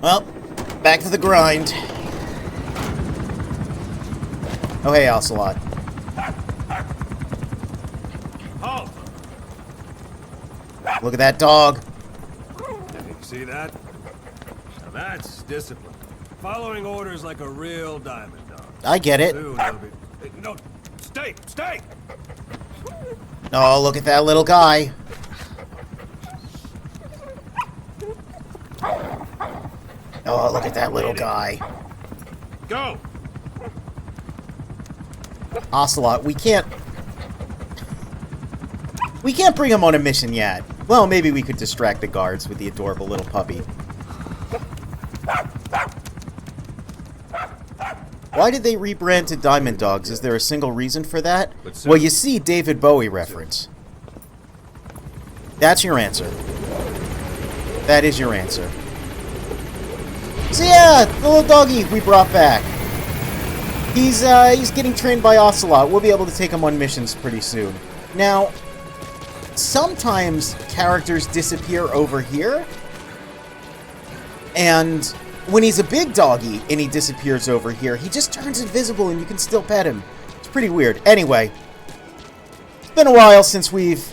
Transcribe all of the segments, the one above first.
Well, back to the grind. Oh, hey, Ocelot. Halt! Look at that dog. You see that? Now that's discipline. Following orders like a real diamond dog. I get it. Soon it'll be... No, stay! Stay! Oh, look at that little guy. Oh, look at that little guy. Go! Ocelot, we can't bring him on a mission yet. Well, maybe we could distract the guards with the adorable little puppy. Why did they rebrand to Diamond Dogs? Is there a single reason for that? Well, you see David Bowie reference. That's your answer. That is your answer. So yeah, the little doggy we brought back. He's getting trained by Ocelot. We'll be able to take him on missions pretty soon. Now, sometimes characters disappear over here, and when he's a big doggy and he disappears over here, he just turns invisible and you can still pet him. It's pretty weird. Anyway, it's been a while since we've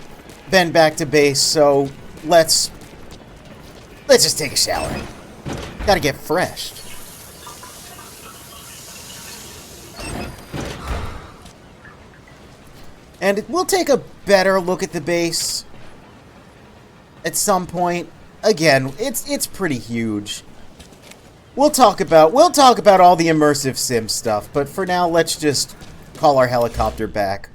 been back to base, so let's just take a shower. Gotta get fresh. And we'll take a better look at the base at some point. Again, it's pretty huge. We'll talk about all the immersive sim stuff, but for now, let's just call our helicopter back.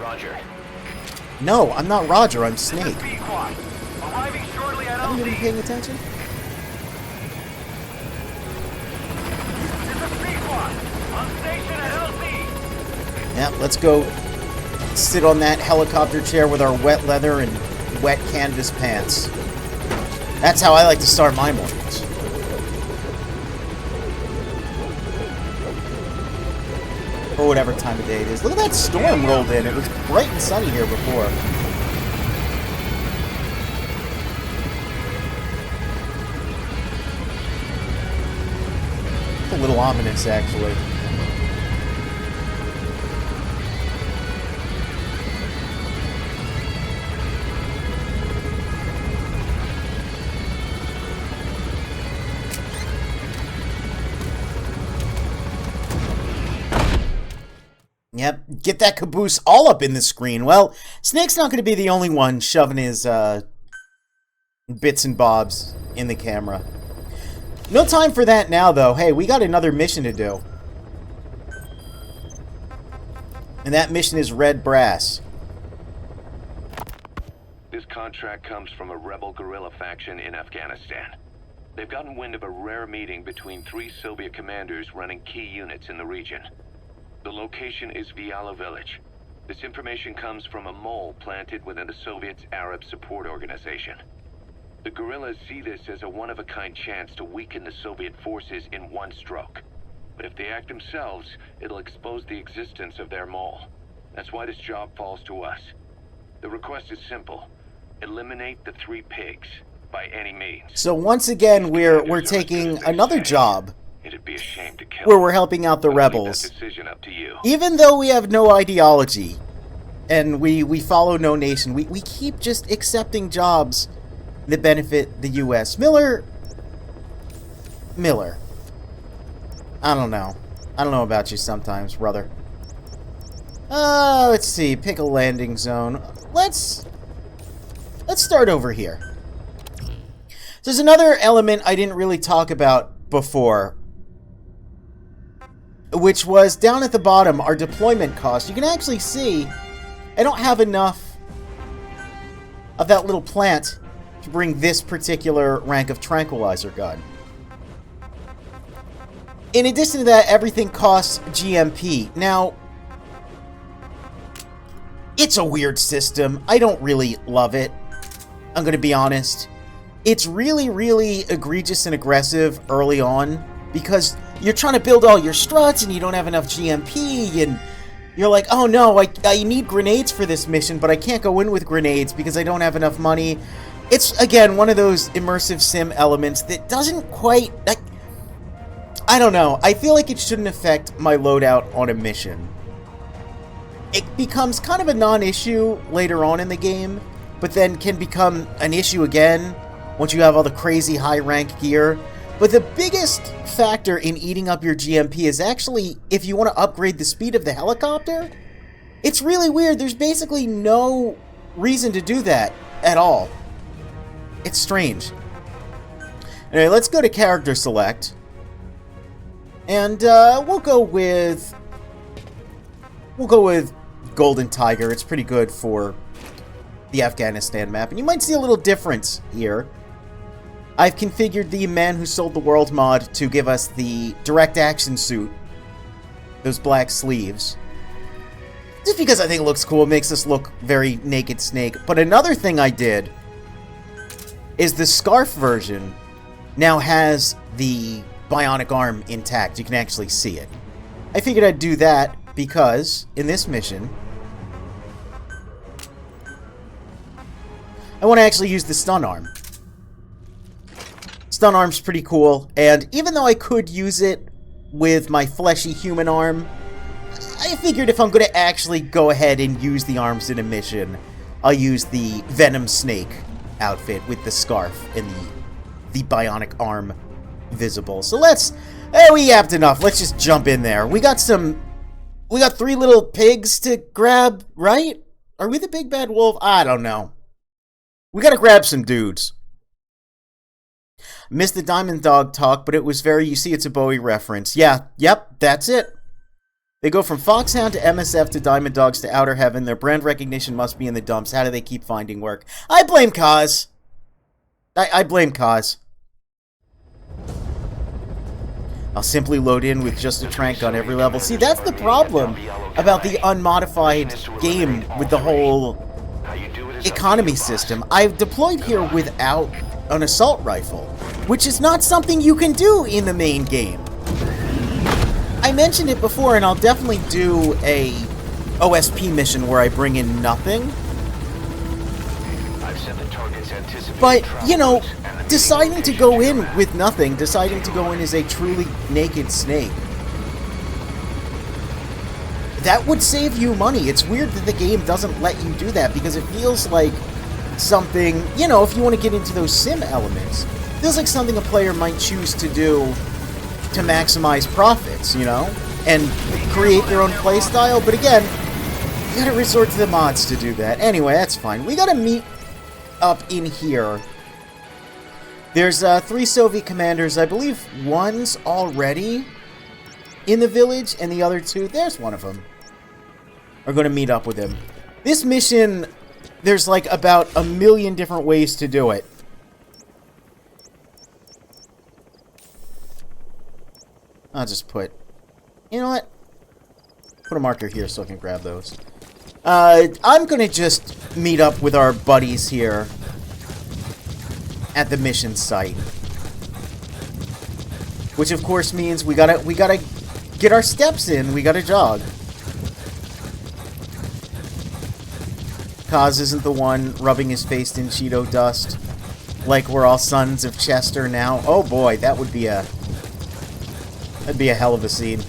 Roger. No, I'm not Roger, I'm Snake. Arriving shortly at Haven't you been LZ. paying attention? This is Pequod. On station at LZ. Yeah, let's go sit on that helicopter chair with our wet leather and wet canvas pants. That's how I like to start my mornings. Or whatever time of day it is. Look at that storm rolled in. It was bright and sunny here before. It's a little ominous, actually. Yep, get that caboose all up in the screen. Well, Snake's not going to be the only one shoving his bits and bobs in the camera. No time for that now, though. Hey, we got another mission to do. And that mission is Red Brass. This contract comes from a rebel guerrilla faction in Afghanistan. They've gotten wind of a rare meeting between 3 Soviet commanders running key units in the region. The location is Viala Village. This information comes from a mole planted within the Soviets' Arab Support Organization. The guerrillas see this as a one-of-a-kind chance to weaken the Soviet forces in one stroke. But if they act themselves, it'll expose the existence of their mole. That's why this job falls to us. The request is simple. Eliminate the 3 pigs, by any means. So once again, we're taking another job It'd be a shame to kill where we're helping out the I'll leave that rebels. decision up to you. Even though we have no ideology and we follow no nation, we keep just accepting jobs that benefit the U.S. Miller. I don't know. I don't know about you sometimes, brother. Let's see. Pick a landing zone. Let's start over here. There's another element I didn't really talk about before, which was down at the bottom, our deployment cost. You can actually see I don't have enough of that little plant to bring this particular rank of tranquilizer gun. In addition to that, everything costs GMP. Now, it's a weird system. I don't really love it. I'm going to be honest. It's really, really egregious and aggressive early on because you're trying to build all your struts and you don't have enough GMP and you're like, oh no, I need grenades for this mission, but I can't go in with grenades because I don't have enough money. It's, again, one of those immersive sim elements that doesn't quite... I don't know. I feel like it shouldn't affect my loadout on a mission. It becomes kind of a non-issue later on in the game, but then can become an issue again once you have all the crazy high-rank gear. But the biggest factor in eating up your GMP is actually if you want to upgrade the speed of the helicopter. It's really weird. There's basically no reason to do that at all. It's strange. Anyway, let's go to character select. And we'll go with Golden Tiger. It's pretty good for the Afghanistan map. And you might see a little difference here. I've configured the Man Who Sold the World mod to give us the direct action suit. Those black sleeves. Just because I think it looks cool. It makes us look very Naked Snake. But another thing I did is the Scarf version now has the bionic arm intact. You can actually see it. I figured I'd do that because in this mission I want to actually use the stun arm. Stun arm's pretty cool, and even though I could use it with my fleshy human arm, I figured if I'm going to actually go ahead and use the arms in a mission, I'll use the Venom Snake outfit with the scarf and the bionic arm visible. So we yapped enough. Let's just jump in there. We got 3 little pigs to grab, right? Are we the big bad wolf? I don't know. We gotta grab some dudes. Missed the Diamond Dog talk, but it was very, you see it's a Bowie reference. Yeah, yep, that's it. They go from Foxhound to MSF to Diamond Dogs to Outer Heaven. Their brand recognition must be in the dumps. How do they keep finding work? I blame Kaz. I blame Kaz. I'll simply load in with just a trank on every level. See, that's the problem about the unmodified game with the whole economy system. I've deployed here without an assault rifle, which is not something you can do in the main game. I mentioned it before, and I'll definitely do a OSP mission where I bring in nothing. But, you know, deciding to go in with nothing, deciding to go in as a truly naked snake, that would save you money. It's weird that the game doesn't let you do that, because it feels like something, you know, if you want to get into those sim elements, it feels like something a player might choose to do to maximize profits, you know, and create their own playstyle. But again, you gotta resort to the mods to do that. Anyway, that's fine. We gotta meet up in here. There's 3 Soviet commanders. I believe one's already in the village, and the other 2, there's one of them, are going to meet up with him. This mission, there's like about a million different ways to do it. I'll just put, you know what? Put a marker here so I can grab those. I'm going to just meet up with our buddies here at the mission site. Which of course means we gotta get our steps in, we gotta jog. Kaz isn't the one rubbing his face in Cheeto dust like we're all sons of Chester now. Oh boy, that'd be a hell of a scene.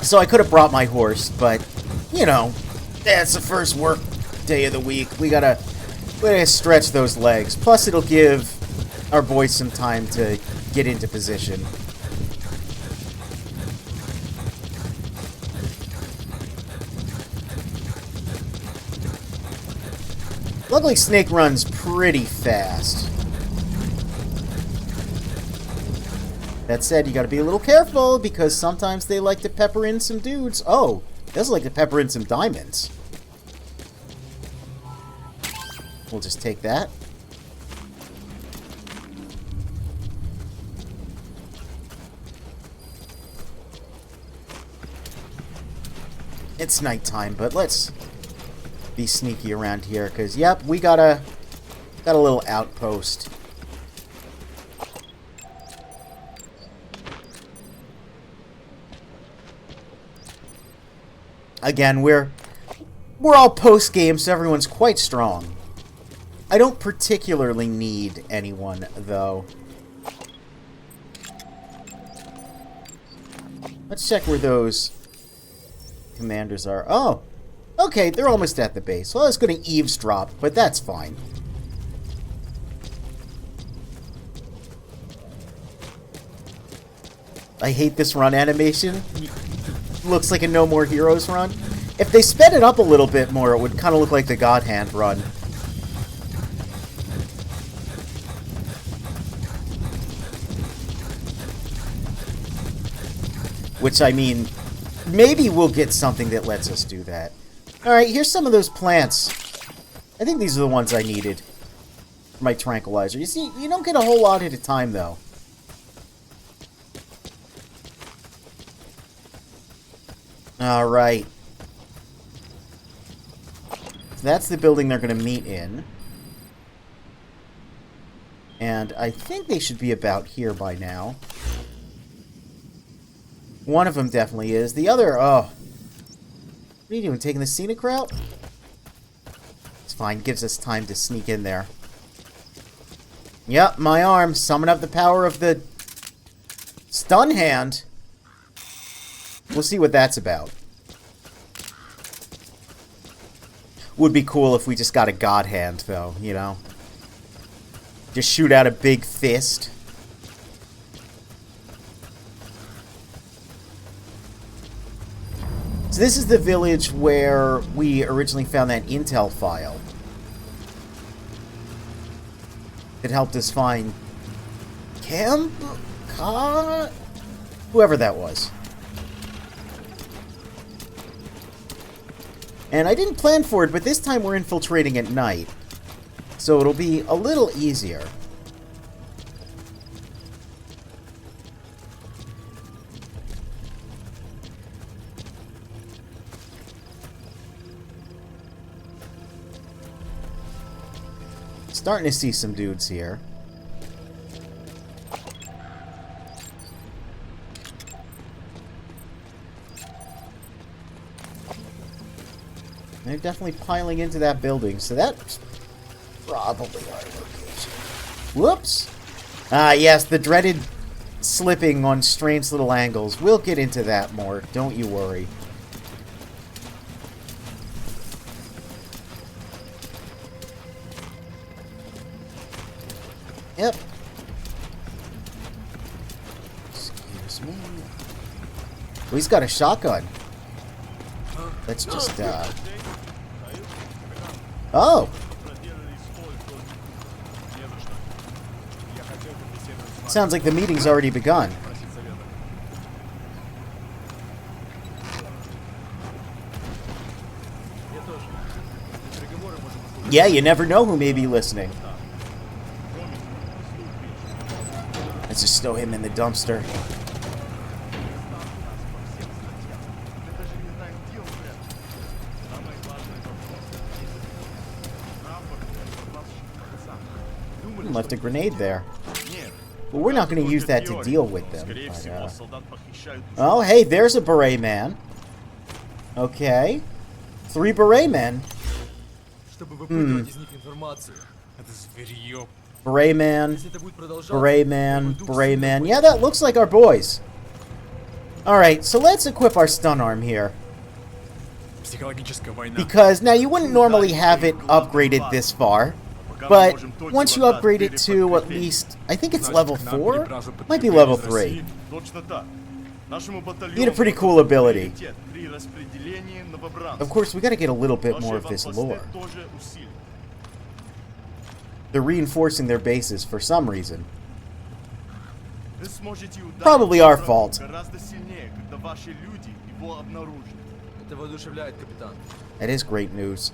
So I could have brought my horse, but you know, it's the first work day of the week. We gotta stretch those legs. Plus, it'll give our boys some time to get into position. Luckily, Snake runs pretty fast. That said, you gotta be a little careful, because sometimes they like to pepper in some dudes. Oh, does like to pepper in some diamonds. We'll just take that. It's nighttime, but let's be sneaky around here, because, yep, we got a little outpost. Again, we're we're all post-game, so everyone's quite strong. I don't particularly need anyone, though. Let's check where those commanders are. Oh, okay, they're almost at the base. Well, I was going to eavesdrop, but that's fine. I hate this run animation. Looks like a No More Heroes run. If they sped it up a little bit more, it would kind of look like the God Hand run. Which, I mean, maybe we'll get something that lets us do that. Alright, here's some of those plants. I think these are the ones I needed for my tranquilizer. You see, you don't get a whole lot at a time, though. Alright. So that's the building they're going to meet in. And I think they should be about here by now. One of them definitely is. The other, oh. What are you doing, taking the scenic route? It's fine, gives us time to sneak in there. Yep, my arm. Summon up the power of the stun hand. We'll see what that's about. Would be cool if we just got a God Hand, though, you know? Just shoot out a big fist. So this is the village where we originally found that intel file. It helped us find whoever that was. And I didn't plan for it, but this time we're infiltrating at night. So it'll be a little easier. Starting to see some dudes here. They're definitely piling into that building, so that's probably our location. Whoops! Ah, yes, the dreaded slipping on strange little angles. We'll get into that more, don't you worry. Yep. Excuse me. Well, he's got a shotgun. Let's just, Oh! Sounds like the meeting's already begun. Yeah, you never know who may be listening. Let's just stow him in the dumpster. Left a grenade there. But we're not going to use that to deal with them. But, oh, hey, there's a beret man. Okay. 3 beret men. Beret man. Beret man. Beret man. Yeah, that looks like our boys. Alright, so let's equip our stun arm here. Because, now, you wouldn't normally have it upgraded this far. But once you upgrade it to at least, I think it's level 4? Might be level 3. You get a pretty cool ability. Of course, we gotta get a little bit more of this lore. They're reinforcing their bases for some reason. Probably our fault. That is great news.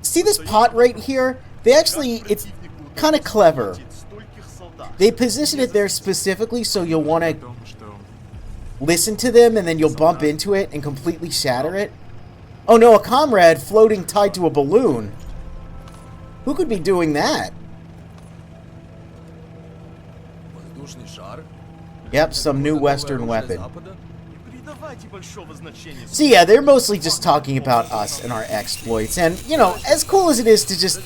See this pot right here? They actually, it's kind of clever. They position it there specifically so you'll want to listen to them and then you'll bump into it and completely shatter it. Oh no, a comrade floating tied to a balloon. Who could be doing that? Yep, some new Western weapon. So yeah, they're mostly just talking about us and our exploits, and, you know, as cool as it is to just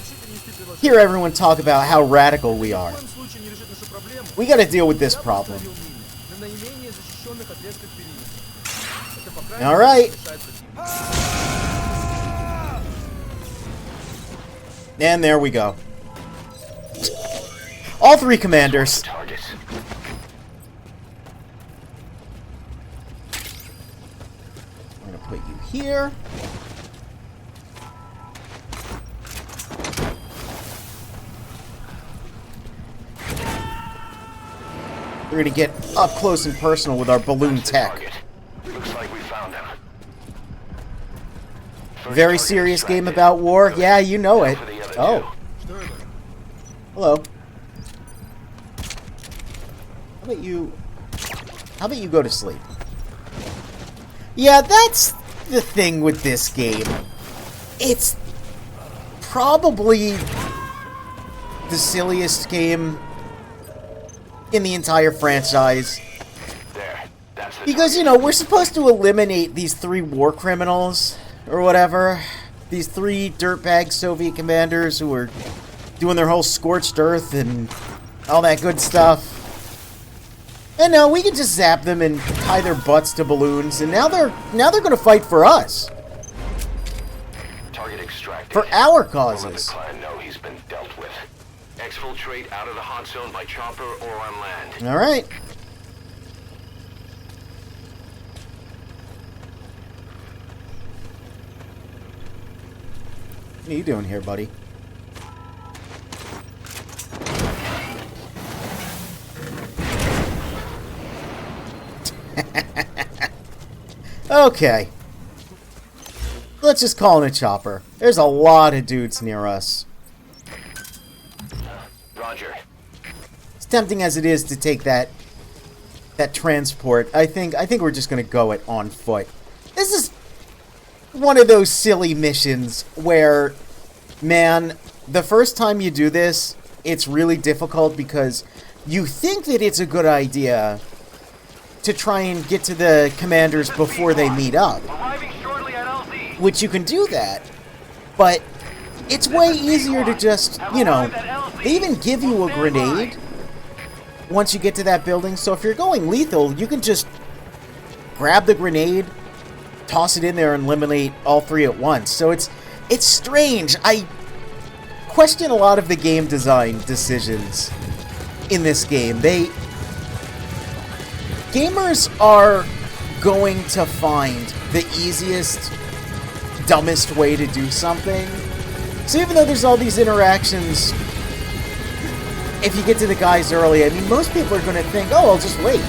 hear everyone talk about how radical we are, we gotta deal with this problem. Alright. And there we go. All three commanders. I'm gonna put you here. We're gonna get up close and personal with our balloon tech. Looks like we found him. Very serious game about war? Yeah, you know it. Oh. Hello. How about you go to sleep? Yeah, that's the thing with this game. It's probably the silliest game in the entire franchise. Because, you know, we're supposed to eliminate these 3 war criminals, or whatever. These 3 dirtbag Soviet commanders who are doing their whole scorched earth and all that good stuff. And now we can just zap them and tie their butts to balloons, and now they're gonna fight for us. Target extracted. For our Let the causes. clan know he's been dealt with. Exfiltrate out of the hot zone by chopper or on land. Alright. What are you doing here, buddy? Okay. Let's just call in a chopper. There's a lot of dudes near us. Roger. As tempting as it is to take that transport, I think we're just gonna go it on foot. This is one of those silly missions where, man, the first time you do this, it's really difficult because you think that it's a good idea to try and get to the commanders before they meet up. Arriving shortly at LZ. Which you can do that, but it's way easier to just, you know, they even give you a grenade once you get to that building, so if you're going lethal, you can just grab the grenade, toss it in there, and eliminate all 3 at once. So it's strange. I question a lot of the game design decisions in this game. Gamers are going to find the easiest, dumbest way to do something. So even though there's all these interactions, if you get to the guys early, I mean, most people are going to think, oh, I'll just wait.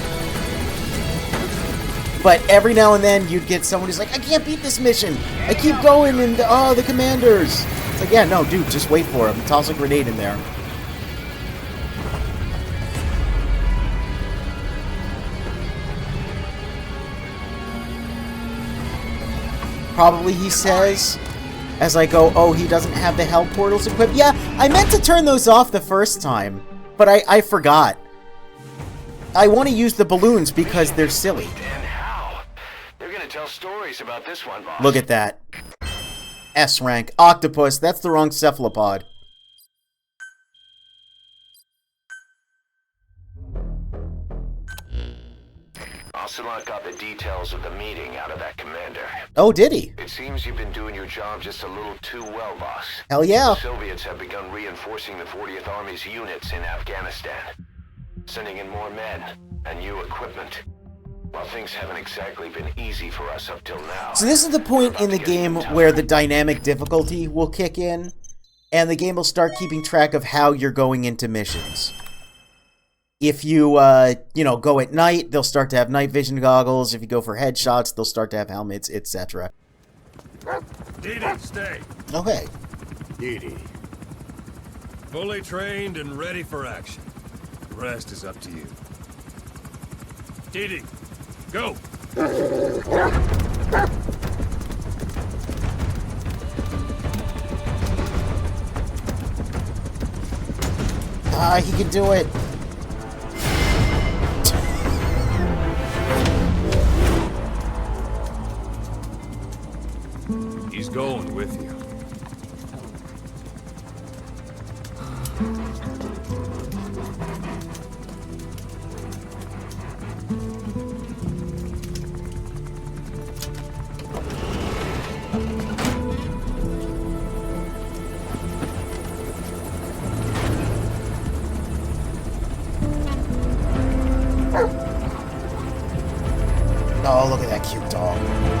But every now and then, you'd get someone who's like, I can't beat this mission. I keep going, and, oh, the commanders. It's like, yeah, no, dude, just wait for him. Toss a grenade in there. Probably, he says, as I go, oh, he doesn't have the hell portals equipped. Yeah, I meant to turn those off the first time, but I forgot. I want to use the balloons because they're silly. And how? They're gonna tell stories about this one, boss. Look at that. S rank. Octopus. That's the wrong cephalopod. Ocelot got the details of the meeting out of that commander. Oh, did he? It seems you've been doing your job just a little too well, boss. Hell yeah. The Soviets have begun reinforcing the 40th Army's units in Afghanistan, sending in more men and new equipment. While things haven't exactly been easy for us up till now. So this is the point in the game where the dynamic difficulty will kick in, and the game will start keeping track of how you're going into missions. If you, you know, go at night, they'll start to have night vision goggles. If you go for headshots, they'll start to have helmets, etc. Didi, stay. Okay. Didi. Fully trained and ready for action. The rest is up to you. Didi, go! He can do it. He's going with you. Oh, look at that cute dog.